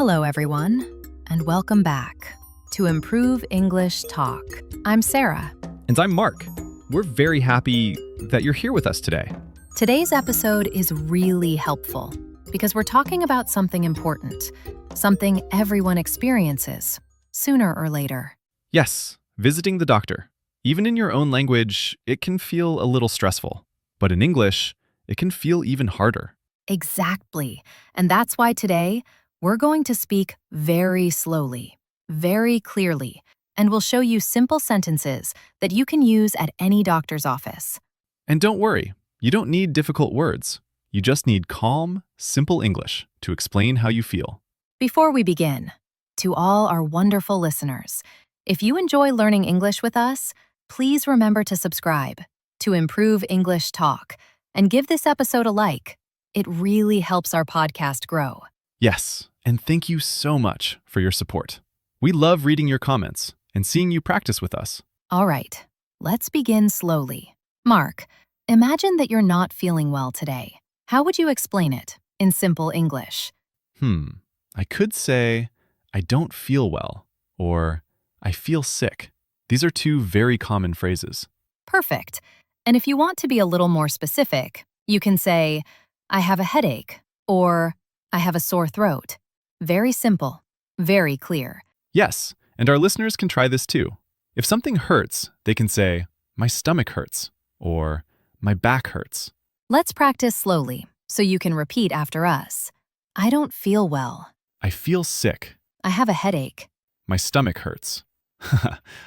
Hello, everyone, and welcome back to Improve English Talk. I'm Sarah. And I'm Mark. We're very happy that you're here with us today. Today's episode is really helpful because we're talking about something important, something everyone experiences, sooner or later. Yes, visiting the doctor. Even in your own language, it can feel a little stressful. But in English, it can feel even harder. Exactly. And that's why today, we're going to speak very slowly, very clearly, and we'll show you simple sentences that you can use at any doctor's office. And don't worry, you don't need difficult words. You just need calm, simple English to explain how you feel. Before we begin, to all our wonderful listeners, if you enjoy learning English with us, please remember to subscribe to Improve English Talk and give this episode a like. It really helps our podcast grow. Yes, and thank you so much for your support. We love reading your comments and seeing you practice with us. All right, let's begin slowly. Mark, imagine that you're not feeling well today. How would you explain it in simple English? I could say, I don't feel well, or I feel sick. These are two very common phrases. Perfect. And if you want to be a little more specific, you can say, I have a headache, or I have a sore throat. Very simple, very clear. Yes, and our listeners can try this too. If something hurts, they can say, my stomach hurts, or my back hurts. Let's practice slowly so you can repeat after us. I don't feel well. I feel sick. I have a headache. My stomach hurts.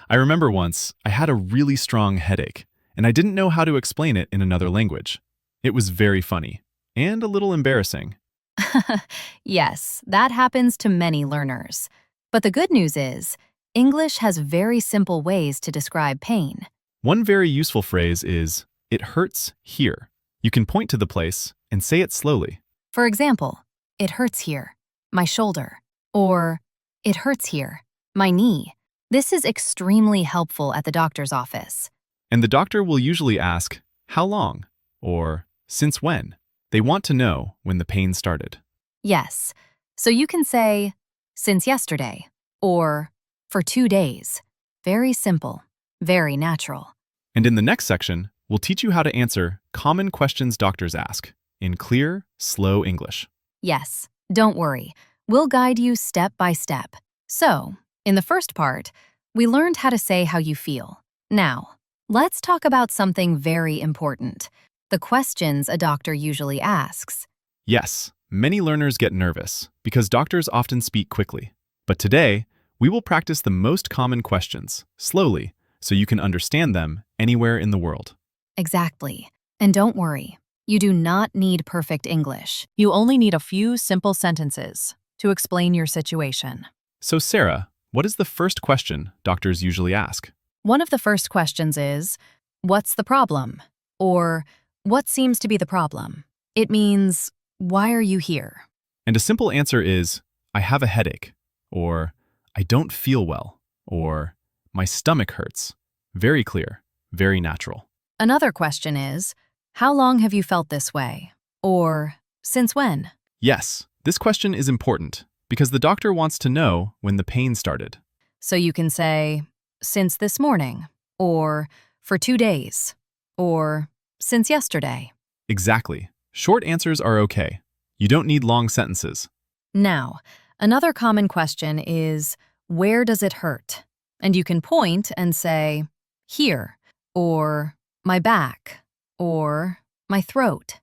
I remember once I had a really strong headache, and I didn't know how to explain it in another language. It was very funny and a little embarrassing. Yes, that happens to many learners. But the good news is, English has very simple ways to describe pain. One very useful phrase is, it hurts here. You can point to the place and say it slowly. For example, it hurts here, my shoulder, or it hurts here, my knee. This is extremely helpful at the doctor's office. And the doctor will usually ask, how long? Or since when? They want to know when the pain started. Yes, so you can say, since yesterday, or for 2 days. Very simple, very natural. And in the next section, we'll teach you how to answer common questions doctors ask in clear, slow English. Yes, don't worry. We'll guide you step by step. So, in the first part, we learned how to say how you feel. Now, let's talk about something very important. The questions a doctor usually asks. Yes, many learners get nervous because doctors often speak quickly. But today, we will practice the most common questions, slowly, so you can understand them anywhere in the world. Exactly. And don't worry, you do not need perfect English. You only need a few simple sentences to explain your situation. So Sarah, what is the first question doctors usually ask? One of the first questions is, what's the problem? Or, what seems to be the problem? It means, why are you here? And a simple answer is, I have a headache, or I don't feel well, or my stomach hurts. Very clear, very natural. Another question is, how long have you felt this way? Or, since when? Yes, this question is important because the doctor wants to know when the pain started. So you can say, since this morning, or for 2 days, or since yesterday. Exactly. Short answers are okay. You don't need long sentences. Now, another common question is, where does it hurt? And you can point and say, here, or my back, or my throat.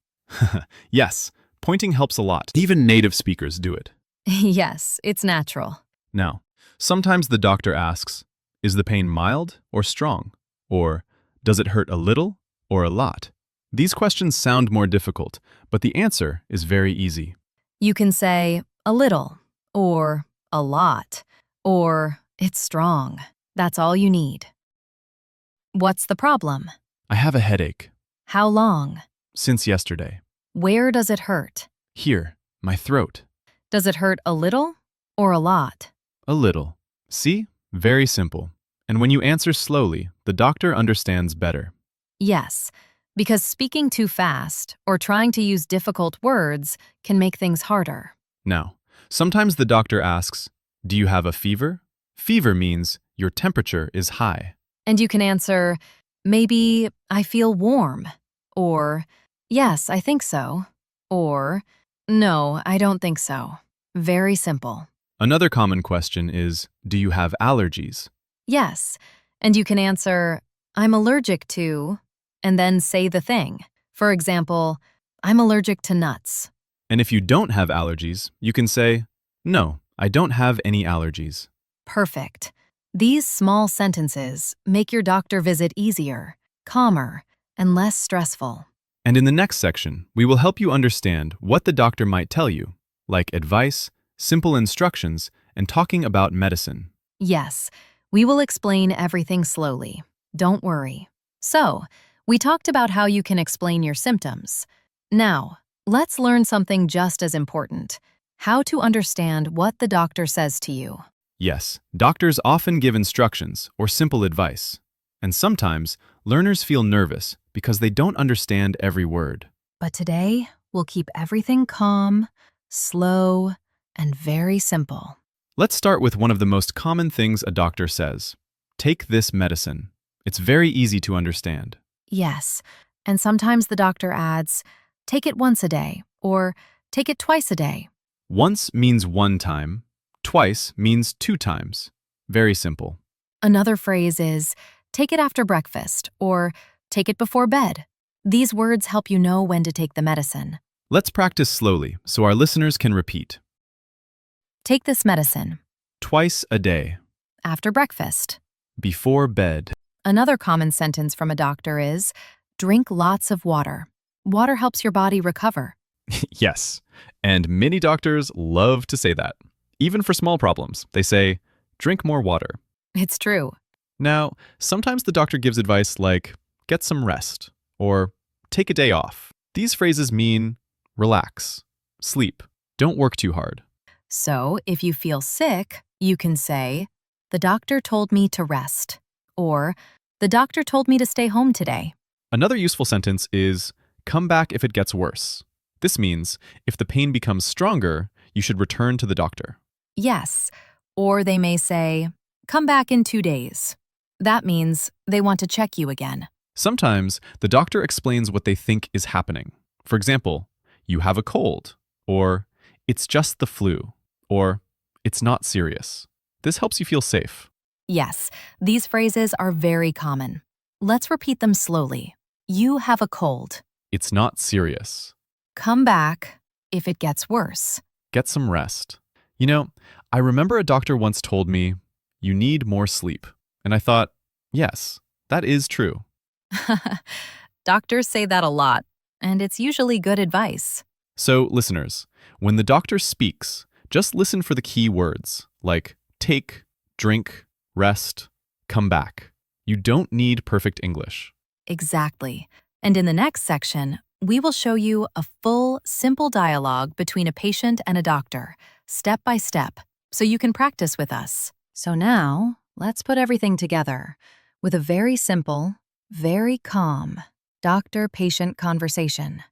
Yes, pointing helps a lot. Even native speakers do it. Yes, it's natural. Now, sometimes the doctor asks, is the pain mild or strong? Or does it hurt a little or a lot? These questions sound more difficult, but the answer is very easy. You can say a little, or a lot, or it's strong. That's all you need. What's the problem? I have a headache. How long? Since yesterday. Where does it hurt? Here, my throat. Does it hurt a little or a lot? A little. See? Very simple. And when you answer slowly, the doctor understands better. Yes, because speaking too fast or trying to use difficult words can make things harder. Now, Sometimes the doctor asks, do you have a fever? Fever means your temperature is high. And you can answer, maybe I feel warm, or yes, I think so, or no, I don't think so. Very simple. Another common question is, do you have allergies? Yes, and you can answer, I'm allergic to, and then say the thing. For example, I'm allergic to nuts. And if you don't have allergies, you can say, no, I don't have any allergies. Perfect. These small sentences make your doctor visit easier, calmer, and less stressful. And in the next section, we will help you understand what the doctor might tell you, like advice, simple instructions, and talking about medicine. Yes, we will explain everything slowly. Don't worry. So, we talked about how you can explain your symptoms. Now, let's learn something just as important: how to understand what the doctor says to you. Yes, doctors often give instructions or simple advice. And sometimes, learners feel nervous because they don't understand every word. But today, we'll keep everything calm, slow, and very simple. Let's start with one of the most common things a doctor says. Take this medicine. It's very easy to understand. Yes, and sometimes the doctor adds, take it once a day, or take it twice a day. Once means one time. Twice means 2 times. Very simple. Another phrase is, take it after breakfast, or take it before bed. These words help you know when to take the medicine. Let's practice slowly so our listeners can repeat. Take this medicine. Twice a day. After breakfast. Before bed. Another common sentence from a doctor is, drink lots of water. Water helps your body recover. Yes, and many doctors love to say that. Even for small problems, they say, drink more water. It's true. Now, sometimes the doctor gives advice like, get some rest, or take a day off. These phrases mean, relax, sleep, don't work too hard. So, if you feel sick, you can say, the doctor told me to rest, or the doctor told me to stay home today. Another useful sentence is, come back if it gets worse. This means, if the pain becomes stronger, you should return to the doctor. Yes, or they may say, come back in 2 days. That means they want to check you again. Sometimes, the doctor explains what they think is happening. For example, you have a cold, or it's just the flu, or it's not serious. This helps you feel safe. Yes, these phrases are very common. Let's repeat them slowly. You have a cold. It's not serious. Come back if it gets worse. Get some rest. You know, I remember a doctor once told me, you need more sleep. And I thought, yes, that is true. Doctors say that a lot, and it's usually good advice. So, listeners, when the doctor speaks, just listen for the key words, like take, drink, rest, come back. You don't need perfect English. Exactly. And in the next section, we will show you a full, simple dialogue between a patient and a doctor, step by step, so you can practice with us. So now, let's put everything together with a very simple, very calm doctor-patient conversation.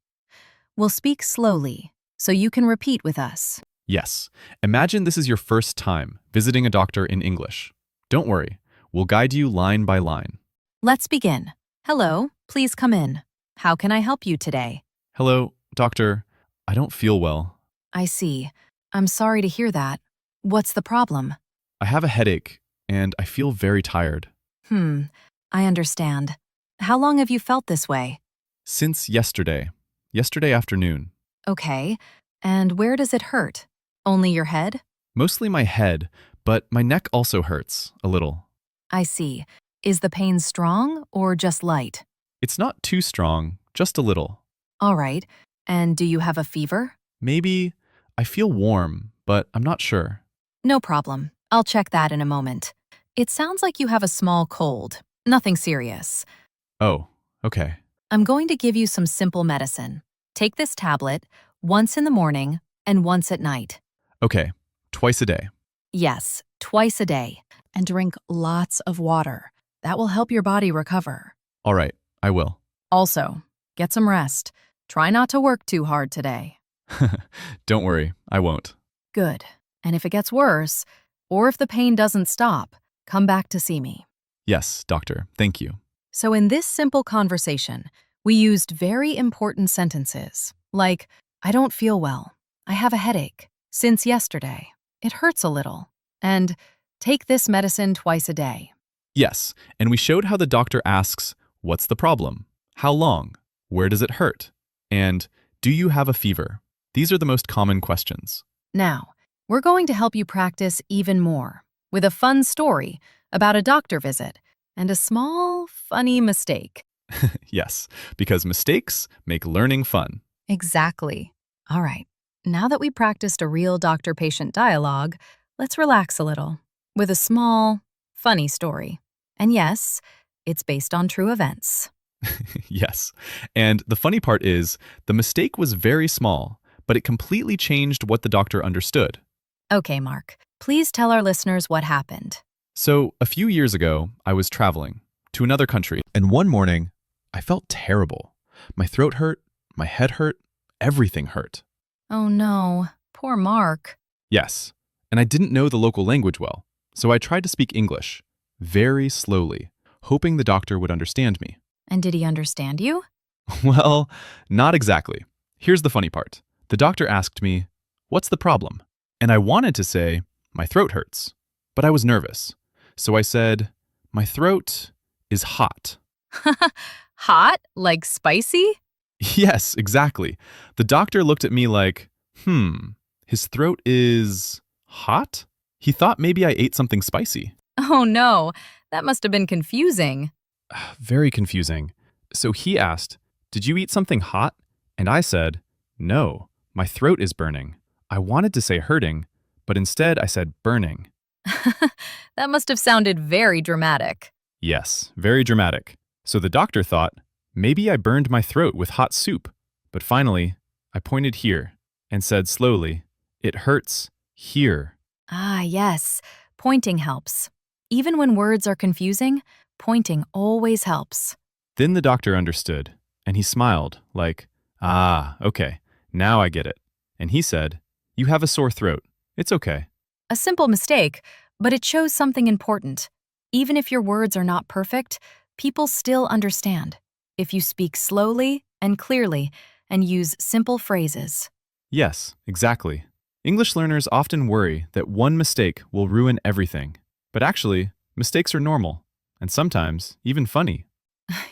We'll speak slowly, so you can repeat with us. Yes, imagine this is your first time visiting a doctor in English. Don't worry, we'll guide you line by line. Let's begin. Hello, please come in. How can I help you today? Hello, doctor. I don't feel well. I see. I'm sorry to hear that. What's the problem? I have a headache, and I feel very tired. I understand. How long have you felt this way? Since yesterday afternoon. Okay. And where does it hurt? Only your head? Mostly my head, but my neck also hurts, a little. I see. Is the pain strong or just light? It's not too strong, just a little. All right. And do you have a fever? Maybe I feel warm, but I'm not sure. No problem. I'll check that in a moment. It sounds like you have a small cold. Nothing serious. Oh, okay. I'm going to give you some simple medicine. Take this tablet once in the morning and once at night. Okay, twice a day. Yes, twice a day. And drink lots of water. That will help your body recover. All right, I will. Also, get some rest. Try not to work too hard today. Don't worry, I won't. Good. And if it gets worse, or if the pain doesn't stop, come back to see me. Yes, doctor, thank you. So in this simple conversation, we used very important sentences like, I don't feel well. I have a headache. Since yesterday. It hurts a little. And take this medicine twice a day. Yes, and we showed how the doctor asks, what's the problem? How long? Where does it hurt? And do you have a fever? These are the most common questions. Now, we're going to help you practice even more with a fun story about a doctor visit and a small, funny mistake. Yes, because mistakes make learning fun. Exactly. All right. Now that we practiced a real doctor-patient dialogue, let's relax a little with a small, funny story. And yes, it's based on true events. Yes, and the funny part is, the mistake was very small, but it completely changed what the doctor understood. Okay, Mark, please tell our listeners what happened. So, a few years ago, I was traveling to another country, and one morning, I felt terrible. My throat hurt, my head hurt, everything hurt. Oh no, poor Mark. Yes, and I didn't know the local language well, so I tried to speak English, very slowly, hoping the doctor would understand me. And did he understand you? Well, not exactly. Here's the funny part. The doctor asked me, what's the problem? And I wanted to say, my throat hurts, but I was nervous. So I said, my throat is hot. Hot? Like spicy? Yes, exactly. The doctor looked at me like, his throat is hot? He thought maybe I ate something spicy. Oh no, that must have been confusing. Very confusing. So he asked, did you eat something hot? And I said, no, my throat is burning. I wanted to say hurting, but instead I said burning. That must have sounded very dramatic. Yes, very dramatic. So the doctor thought, maybe I burned my throat with hot soup. But finally, I pointed here and said slowly, it hurts here. Ah, yes, pointing helps. Even when words are confusing, pointing always helps. Then the doctor understood, and he smiled like, okay, now I get it. And he said, you have a sore throat. It's okay. A simple mistake, but it shows something important. Even if your words are not perfect, people still understand if you speak slowly and clearly and use simple phrases. Yes, exactly. English learners often worry that one mistake will ruin everything. But actually, mistakes are normal, and sometimes even funny.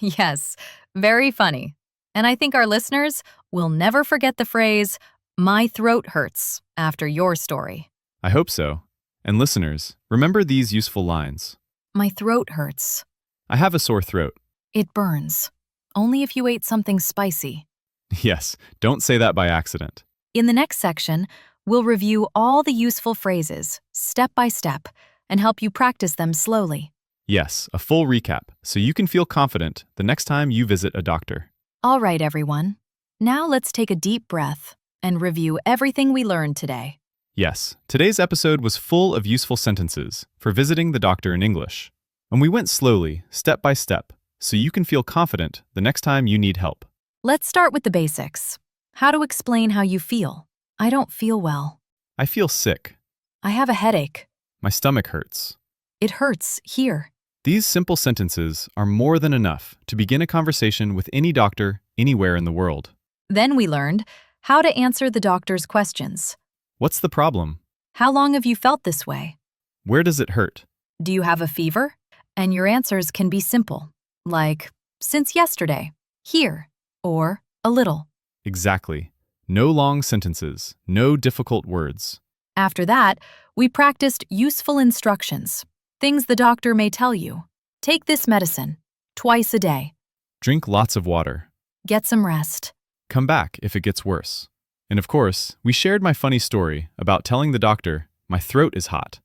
Yes, very funny. And I think our listeners will never forget the phrase, my throat hurts, after your story. I hope so. And listeners, remember these useful lines. My throat hurts. I have a sore throat. It burns. Only if you ate something spicy. Yes, don't say that by accident. In the next section, we'll review all the useful phrases, step by step, and help you practice them slowly. Yes, a full recap, so you can feel confident the next time you visit a doctor. All right, everyone. Now let's take a deep breath and review everything we learned today. Yes, today's episode was full of useful sentences for visiting the doctor in English. And we went slowly, step by step, so you can feel confident the next time you need help. Let's start with the basics. How to explain how you feel. I don't feel well. I feel sick. I have a headache. My stomach hurts. It hurts here. These simple sentences are more than enough to begin a conversation with any doctor anywhere in the world. Then we learned how to answer the doctor's questions. What's the problem? How long have you felt this way? Where does it hurt? Do you have a fever? And your answers can be simple, like, since yesterday, here, or a little. Exactly. No long sentences, no difficult words. After that, we practiced useful instructions, things the doctor may tell you. Take this medicine, twice a day. Drink lots of water. Get some rest. Come back if it gets worse. And of course, we shared my funny story about telling the doctor, my throat is hot.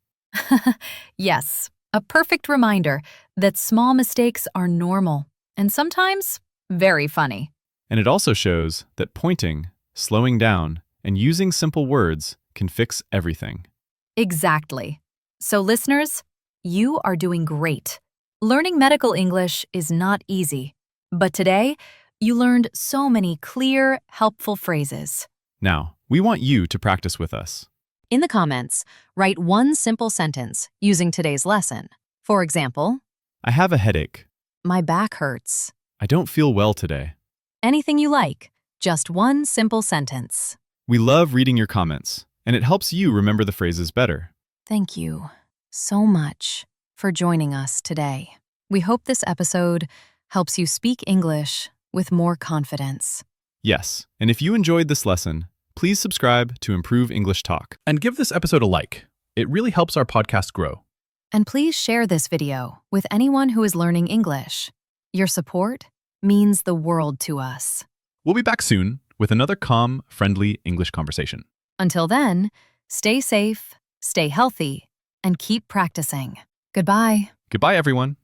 Yes, a perfect reminder that small mistakes are normal and sometimes very funny. And it also shows that pointing, slowing down, and using simple words can fix everything. Exactly. So listeners, you are doing great. Learning medical English is not easy, but today you learned so many clear, helpful phrases. Now, we want you to practice with us. In the comments, write one simple sentence using today's lesson. For example, I have a headache. my back hurts. I don't feel well today. Anything you like, just one simple sentence. We love reading your comments, and it helps you remember the phrases better. Thank you so much for joining us today. We hope this episode helps you speak English with more confidence. Yes, and if you enjoyed this lesson, please subscribe to Improve English Talk. And give this episode a like. It really helps our podcast grow. And please share this video with anyone who is learning English. Your support means the world to us. We'll be back soon with another calm, friendly English conversation. Until then, stay safe, stay healthy, and keep practicing. Goodbye. Goodbye, everyone.